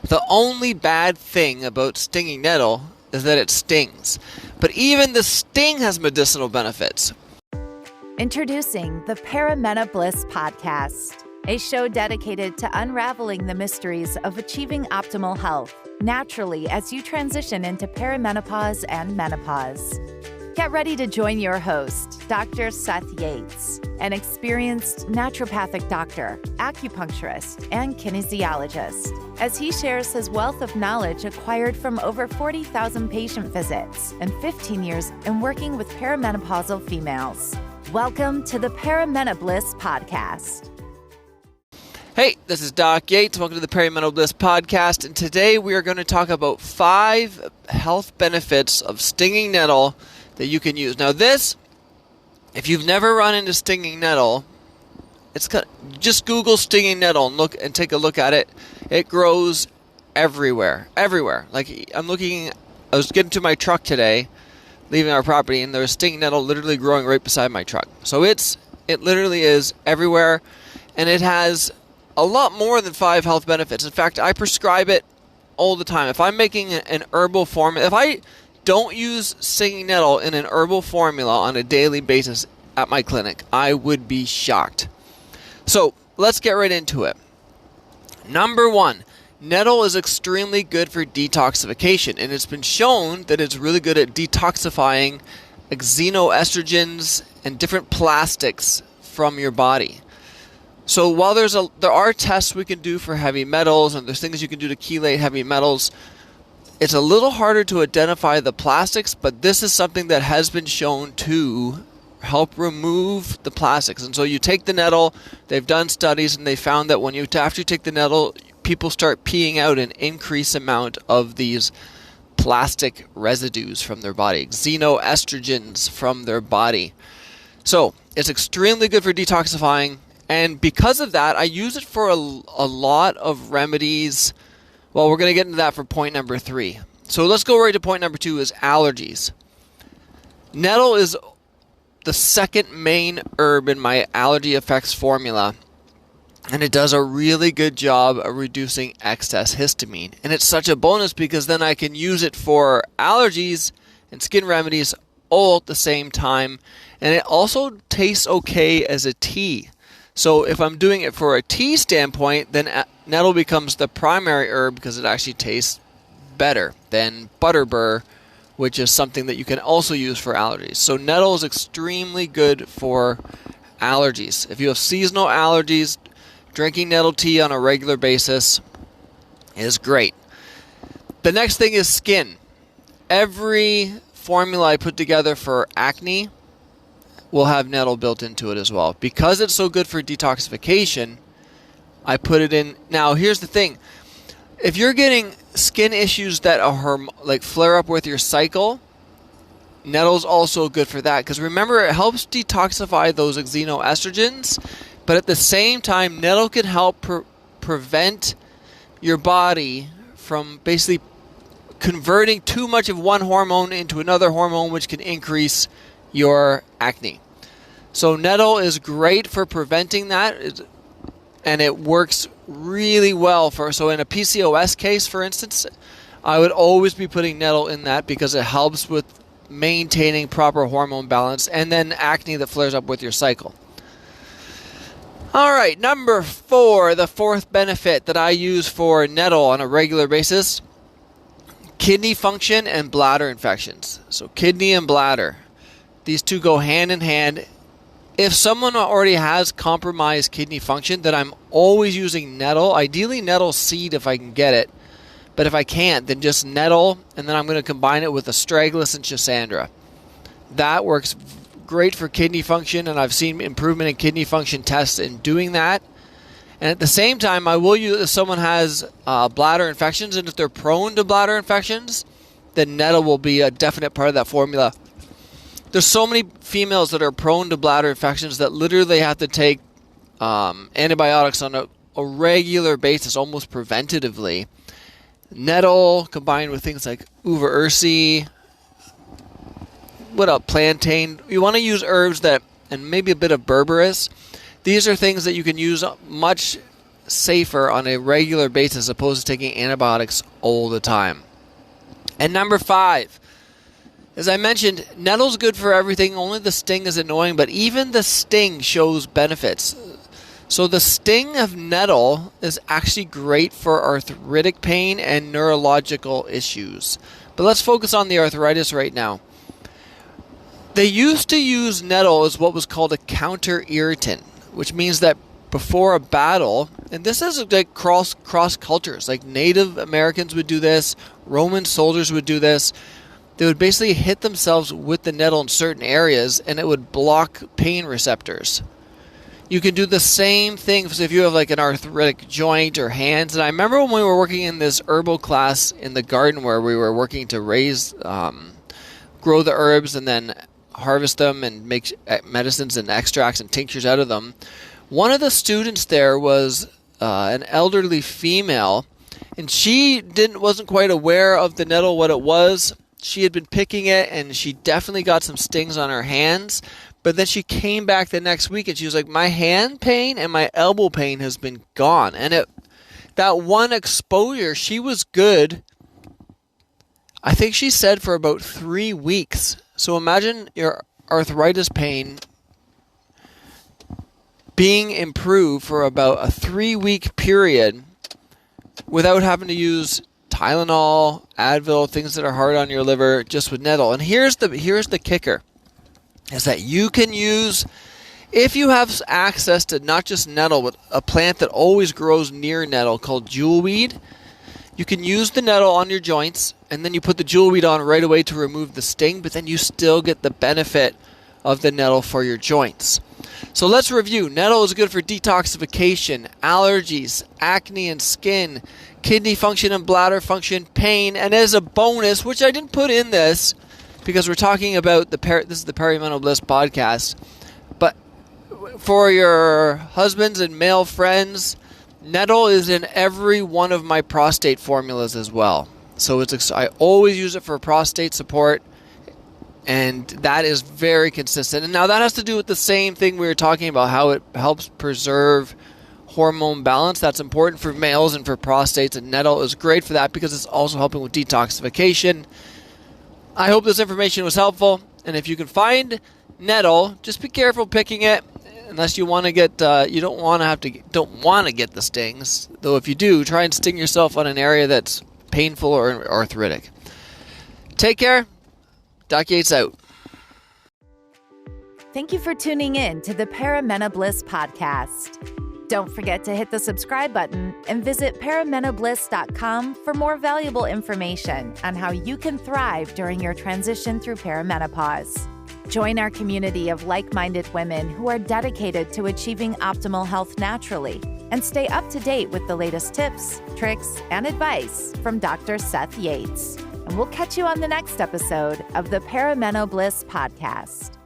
The only bad thing about stinging nettle is that it stings. But even the sting has medicinal benefits. Introducing the Paramena Bliss Podcast, a show dedicated to unraveling the mysteries of achieving optimal health naturally as you transition into perimenopause and menopause. Get ready to join your host, Dr. Seth Yates, an experienced naturopathic doctor, acupuncturist, and kinesiologist, as he shares his wealth of knowledge acquired from over 40,000 patient visits and 15 years in working with perimenopausal females. Welcome to the Paramena Bliss Podcast. Hey, this is Doc Yates. Welcome to the Paramena Bliss Podcast. And today we are going to talk about 5 health benefits of stinging nettle that you can use. Now this, if you've never run into stinging nettle, just Google stinging nettle and look and take a look at it. It grows everywhere. Like I was getting to my truck today, leaving our property, and there was stinging nettle literally growing right beside my truck. So it literally is everywhere, and it has a lot more than 5 health benefits. In fact, I prescribe it all the time. If I'm making an herbal formula, if I don't use stinging nettle in an herbal formula on a daily basis at my clinic, I would be shocked. So let's get right into it. Number 1, nettle is extremely good for detoxification, and it's been shown that it's really good at detoxifying xenoestrogens and different plastics from your body. So while there are tests we can do for heavy metals, and there's things you can do to chelate heavy metals, it's a little harder to identify the plastics, but this is something that has been shown to help remove the plastics. And so you take the nettle, they've done studies, and they found that after you take the nettle, people start peeing out an increased amount of these plastic residues from their body, xenoestrogens from their body. So it's extremely good for detoxifying, and because of that, I use it for a lot of remedies. Well, we're going to get into that for point number 3. So let's go right to point number 2 is allergies. Nettle is the second main herb in my allergy effects formula, and it does a really good job of reducing excess histamine. And it's such a bonus because then I can use it for allergies and skin remedies all at the same time. And it also tastes okay as a tea. So if I'm doing it for a tea standpoint, then nettle becomes the primary herb because it actually tastes better than butterbur, which is something that you can also use for allergies. So nettle is extremely good for allergies. If you have seasonal allergies, drinking nettle tea on a regular basis is great. The next thing is skin. Every formula I put together for acne will have nettle built into it as well. Because it's so good for detoxification, I put it in. Now, here's the thing. If you're getting skin issues that are flare up with your cycle, nettle's also good for that. Because remember, it helps detoxify those xenoestrogens, but at the same time, nettle can help prevent your body from basically converting too much of one hormone into another hormone, which can increase your acne. So nettle is great for preventing that, and it works really well so in a PCOS case, for instance, I would always be putting nettle in that because it helps with maintaining proper hormone balance and then acne that flares up with your cycle. All right, number 4, the 4th benefit that I use for nettle on a regular basis, kidney function and bladder infections. So kidney and bladder. These two go hand in hand. If someone already has compromised kidney function, then I'm always using nettle. Ideally, nettle seed if I can get it. But if I can't, then just nettle, and then I'm going to combine it with astragalus and schisandra. That works great for kidney function, and I've seen improvement in kidney function tests in doing that. And at the same time, I will use if someone has bladder infections, and if they're prone to bladder infections, then nettle will be a definite part of that formula. There's so many females that are prone to bladder infections that literally have to take antibiotics on a regular basis, almost preventatively. Nettle combined with things like uva ursi, plantain. You want to use herbs and maybe a bit of berberis. These are things that you can use much safer on a regular basis as opposed to taking antibiotics all the time. And number 5, as I mentioned, nettle's good for everything. Only the sting is annoying, but even the sting shows benefits. So the sting of nettle is actually great for arthritic pain and neurological issues. But let's focus on the arthritis right now. They used to use nettle as what was called a counter-irritant, which means that before a battle, and this is like cross cultures, like Native Americans would do this, Roman soldiers would do this. They would basically hit themselves with the nettle in certain areas, and it would block pain receptors. You can do the same thing if you have like an arthritic joint or hands. And I remember when we were working in this herbal class in the garden where we were working to grow the herbs and then harvest them and make medicines and extracts and tinctures out of them. One of the students there was an elderly female, and she wasn't quite aware of the nettle, what it was. She had been picking it, and she definitely got some stings on her hands. But then she came back the next week, and she was like, my hand pain and my elbow pain has been gone. And that one exposure, she was good, I think she said, for about 3 weeks. So imagine your arthritis pain being improved for about a 3-week period without having to use Tylenol, Advil, things that are hard on your liver, just with nettle. And here's the kicker, is that you can use, if you have access to not just nettle, but a plant that always grows near nettle called jewelweed, you can use the nettle on your joints, and then you put the jewelweed on right away to remove the sting, but then you still get the benefit of the nettle for your joints. So let's review. Nettle is good for detoxification, allergies, acne and skin, kidney function and bladder function, pain, and as a bonus, which I didn't put in this because we're talking about this is the Perimental Bliss podcast, but for your husbands and male friends, nettle is in every one of my prostate formulas as well. So I always use it for prostate support. And that is very consistent. And now that has to do with the same thing we were talking about, how it helps preserve hormone balance. That's important for males and for prostates. And nettle is great for that because it's also helping with detoxification. I hope this information was helpful. And if you can find nettle, just be careful picking it, unless you want to get don't want to get the stings. Though if you do, try and sting yourself on an area that's painful or arthritic. Take care. Doc Yates out. Thank you for tuning in to the Perimental Bliss podcast. Don't forget to hit the subscribe button and visit perimenobliss.com for more valuable information on how you can thrive during your transition through perimenopause. Join our community of like-minded women who are dedicated to achieving optimal health naturally, and stay up to date with the latest tips, tricks, and advice from Dr. Seth Yates. And we'll catch you on the next episode of the Perimental Bliss podcast.